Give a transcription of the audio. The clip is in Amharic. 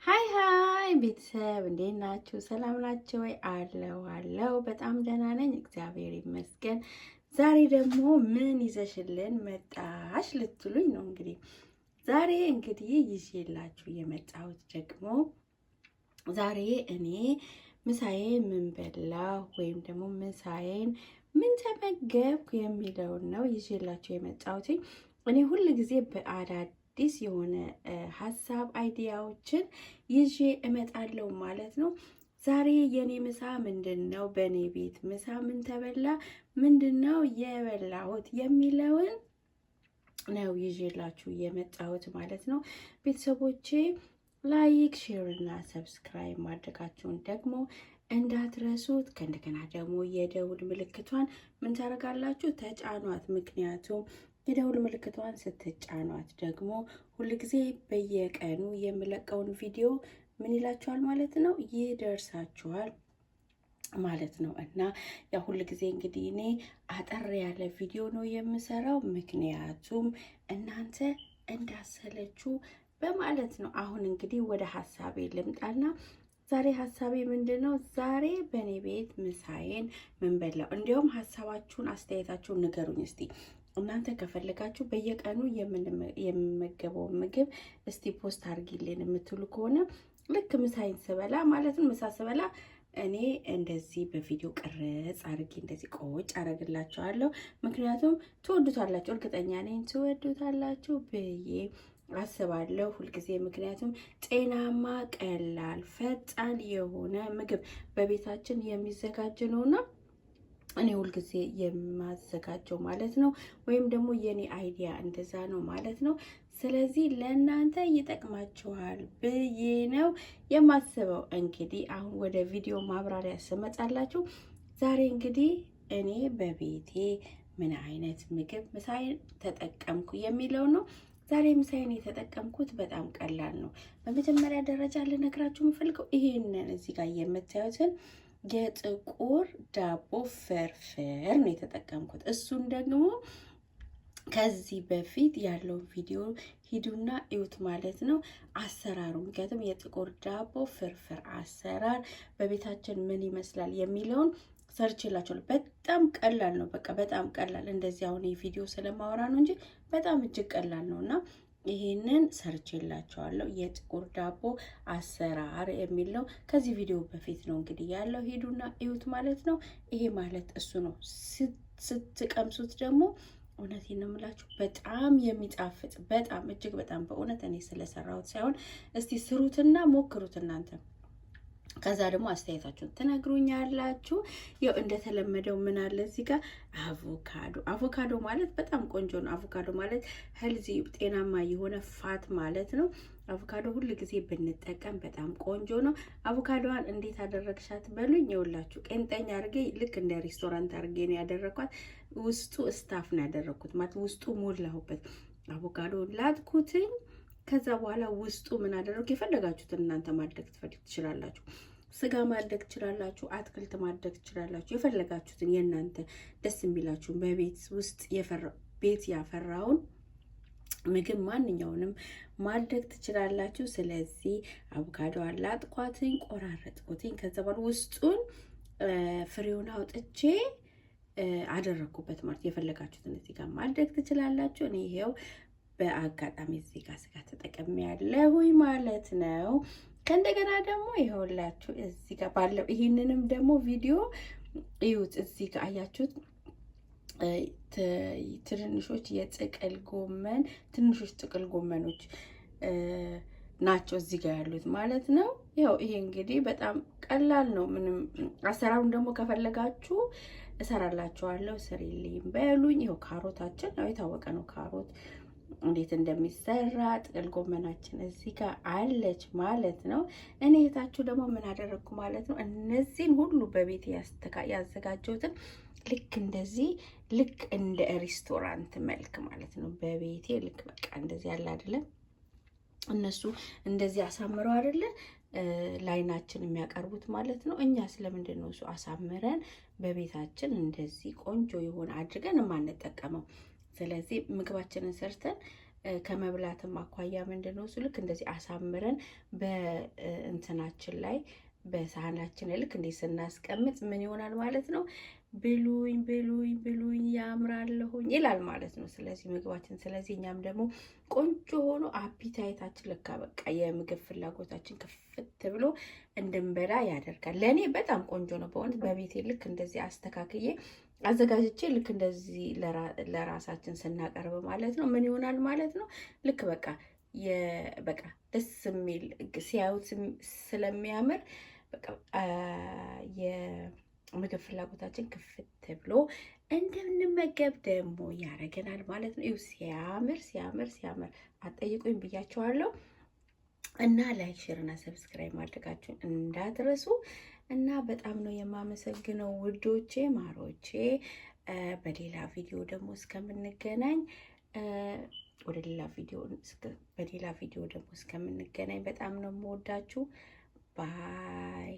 ሃይ ቤተሰብ እንዴት ናችሁ? ሰላም ናችሁ ወይ? አለው በጣም ደህና ነኝ፣ እግዚአብሔር ይመስገን። ዛሬ ደግሞ ምን ይዘሽልን መጣሽ ልትሉኝ ነው። ዛሬ ይዤላችሁ የመጣሁት ደግሞ ዛሬ እኔ ምሳዬን ምን በላሁ ወይም ደግሞ ምሳዬን ምን ተመገብኩ የሚለውን ነው ይዤላችሁ የመጣሁት። እኔ ሁል ጊዜ በአዳዲስ የሆነ ሀሳብ አይዲያዎችን ይዤ እመጣለሁ ማለት ነው። ዛሬ የኔ ምሳ ምንድን ነው፣ በእኔ ቤት ምሳ ምን ተበላ፣ ምንድን ነው የበላሁት የሚለውን ነው ይዤላችሁ የመጣሁት ማለት ነው። ቤተሰቦቼ ላይክ፣ ሼር እና ሰብስክራይብ ማድረጋችሁን ደግሞ እንዳትረሱት። ከእንደገና ደግሞ የደውል ምልክቷን ምን ታደርጋላችሁ? ተጫኗት። ምክንያቱም የደውል ምልክቷን ስትጫኗት ደግሞ ሁልጊዜ በየቀኑ የምለቀውን ቪዲዮ ምን ይላችኋል ማለት ነው፣ ይደርሳችኋል ማለት ነው። እና ያ ሁልጊዜ እኔ አጠር ያለ ቪዲዮ ነው የምሰራው፣ ምክንያቱም እናንተ እንዳሰለችሁ በማለት ነው። አሁን ወደ ሀሳቤ ልምጣና ዛሬ ሀሳቤ ምንድን ነው? ዛሬ በእኔ ቤት ምሳዬን ምን በላው? እንዲያውም ሀሳባችሁን አስተያየታችሁን ንገሩኝ እስቲ። እናንተ ከፈለጋችሁ በየቀኑ የምመገበው ምግብ እስቲ ፖስት አድርጊልን የምትሉ ከሆነ ልክ ምሳዬን ስበላ ማለት ነው፣ ምሳ ስበላ እኔ እንደዚህ በቪዲዮ ቅርጽ አድርጌ እንደዚህ ቆጭ አደርግላችኋለሁ። ምክንያቱም ትወዱታላችሁ፣ እርግጠኛ ነኝ ትወዱታላችሁ ብዬ አስባለሁ ሁልጊዜ። ምክንያቱም ጤናማ፣ ቀላል፣ ፈጣን የሆነ ምግብ በቤታችን የሚዘጋጅ ነውና እኔ ሁልጊዜ የማዘጋጀው ማለት ነው። ወይም ደግሞ የኔ አይዲያ እንደዛ ነው ማለት ነው። ስለዚህ ለእናንተ ይጠቅማችኋል ብዬ ነው የማስበው። አሁን ወደ ቪዲዮ ማብራሪያ ስመጣላችሁ ዛሬ እኔ በቤቴ ምን አይነት ምግብ ምሳዬን ተጠቀምኩ የሚለው ነው። ዛሬ ምሳዬን የተጠቀምኩት በጣም ቀላል ነው። በመጀመሪያ ደረጃ ልነግራችሁ የምፈልገው ይሄንን እዚህ ጋር የምታዩትን የጥቁር ዳቦ ፍርፍር ነው የተጠቀምኩት። እሱን ደግሞ ከዚህ በፊት ያለውን ቪዲዮ ሂዱና እዩት ማለት ነው፣ አሰራሩ። ምክንያቱም የጥቁር ዳቦ ፍርፍር አሰራር በቤታችን ምን ይመስላል የሚለውን ሰርችላችኋለሁ። በጣም ቀላል ነው፣ በቃ በጣም ቀላል። እንደዚህ አሁን የቪዲዮ ስለማወራ ነው እንጂ በጣም እጅግ ቀላል ነው እና ይሄንን ሰርችላችኋለሁ። የጥቁር ዳቦ አሰራር የሚለው ከዚህ ቪዲዮ በፊት ነው ያለው፣ ሂዱና እዩት ማለት ነው። ይሄ ማለት እሱ ነው። ስትቀምሱት ደግሞ እውነቴን ነው የምላችሁ በጣም የሚጣፍጥ፣ በጣም እጅግ በጣም በእውነት እኔ ስለሰራሁት ሳይሆን እስቲ ስሩትና ሞክሩት እናንተ። ከዛ ደግሞ አስተያየታችሁን ትነግሩኛላችሁ። ያው እንደተለመደው ምን አለ እዚህ ጋር አቮካዶ ማለት በጣም ቆንጆ ነው። አቮካዶ ማለት ሄልዚ፣ ጤናማ የሆነ ፋት ማለት ነው። አቮካዶ ሁሉ ጊዜ ብንጠቀም በጣም ቆንጆ ነው። አቮካዶዋን እንዴት አደረግሻት በሉኝ። ይኸውላችሁ ቄንጠኛ አድርጌ ልክ እንደ ሬስቶራንት አድርጌ ነው ያደረኳት። ውስጡ ስታፍ ነው ያደረኩት ማለት ውስጡ ሞላሁበት። አቮካዶ ላጥኩትኝ። ከዛ በኋላ ውስጡ ምን አደረኩ? የፈለጋችሁትን እናንተ ማድረግ ትችላላችሁ። ስጋ ማድረግ ትችላላችሁ፣ አትክልት ማድረግ ትችላላችሁ። የፈለጋችሁትን የእናንተ ደስ የሚላችሁ በቤት ውስጥ ቤት ያፈራውን ምግብ ማንኛውንም ማድረግ ትችላላችሁ። ስለዚህ አቮካዶ አላጥኳትኝ፣ ቆራረጥኩትኝ። ከዛ በኋላ ውስጡን ፍሬውን አውጥቼ አደረኩበት ማለት የፈለጋችሁትን እዚህ ጋር ማድረግ ትችላላችሁ። እኔ ይሄው በአጋጣሚ እዚህ ጋር ስጋ ተጠቅሜ ያለሁኝ ማለት ነው። ከእንደገና ደግሞ ይኸውላችሁ እዚህ ጋር ባለው ይህንንም ደግሞ ቪዲዮ እዩት። እዚህ ጋር አያችሁት? ትንንሾች የጥቅል ጎመን ትንሾች ጥቅል ጎመኖች ናቸው እዚህ ጋር ያሉት ማለት ነው። ያው ይሄ በጣም ቀላል ነው። ምንም አሰራሩን ደግሞ ከፈለጋችሁ እሰራላችኋለሁ፣ ስሪልኝ በሉኝ። ይኸው ካሮታችን ያው የታወቀ ነው። ካሮት እንዴት እንደሚሰራ ጥቅል ጎመናችን እዚህ ጋር አለች ማለት ነው። እኔ እህታችሁ ደግሞ ምን አደረግኩ ማለት ነው፣ እነዚህን ሁሉ በቤት ያዘጋጀሁትን ልክ እንደዚህ ልክ እንደ ሬስቶራንት መልክ ማለት ነው በቤቴ ልክ በቃ እንደዚህ ያለ አይደለም፣ እነሱ እንደዚህ አሳምረው አይደለ ላይናችን የሚያቀርቡት ማለት ነው። እኛ ስለምንድን ነው እሱ አሳምረን በቤታችን እንደዚህ ቆንጆ የሆነ አድርገን የማንጠቀመው? ስለዚህ ምግባችንን ሰርተን ከመብላትም አኳያ ምንድነው እሱ ልክ እንደዚህ አሳምረን በእንትናችን ላይ በሳህናችን ልክ እንዴ ስናስቀምጥ ምን ይሆናል ማለት ነው? ብሉኝ ብሉኝ ብሉኝ ያምራለሁኝ ይላል ማለት ነው። ስለዚህ ምግባችን ስለዚህ እኛም ደግሞ ቆንጆ ሆኖ አፒታይታችን ልካ በቃ የምግብ ፍላጎታችን ክፍት ብሎ እንድንበላ ያደርጋል። ለእኔ በጣም ቆንጆ ነው በእውነት። በቤቴ ልክ እንደዚህ አስተካክዬ አዘጋጅቼ ልክ እንደዚህ ለራሳችን ስናቀርብ ማለት ነው ምን ይሆናል ማለት ነው? ልክ በቃ ደስ የሚል ሲያዩት ስለሚያምር በቃ የምግብ ፍላጎታችን ክፍት ብሎ እንድንመገብ ደግሞ ያደርገናል ማለት ነው። ሲያምር ሲያምር ሲያምር አጠይቁኝ ብያቸዋለሁ። እና ላይክ ሼር እና ሰብስክራይብ ማድረጋችሁን እንዳትረሱ። እና በጣም ነው የማመሰግነው ውዶቼ ማሮቼ። በሌላ ቪዲዮ ደግሞ እስከምንገናኝ በሌላ ቪዲዮ ደግሞ እስከምንገናኝ በጣም ነው የምወዳችሁ። ባይ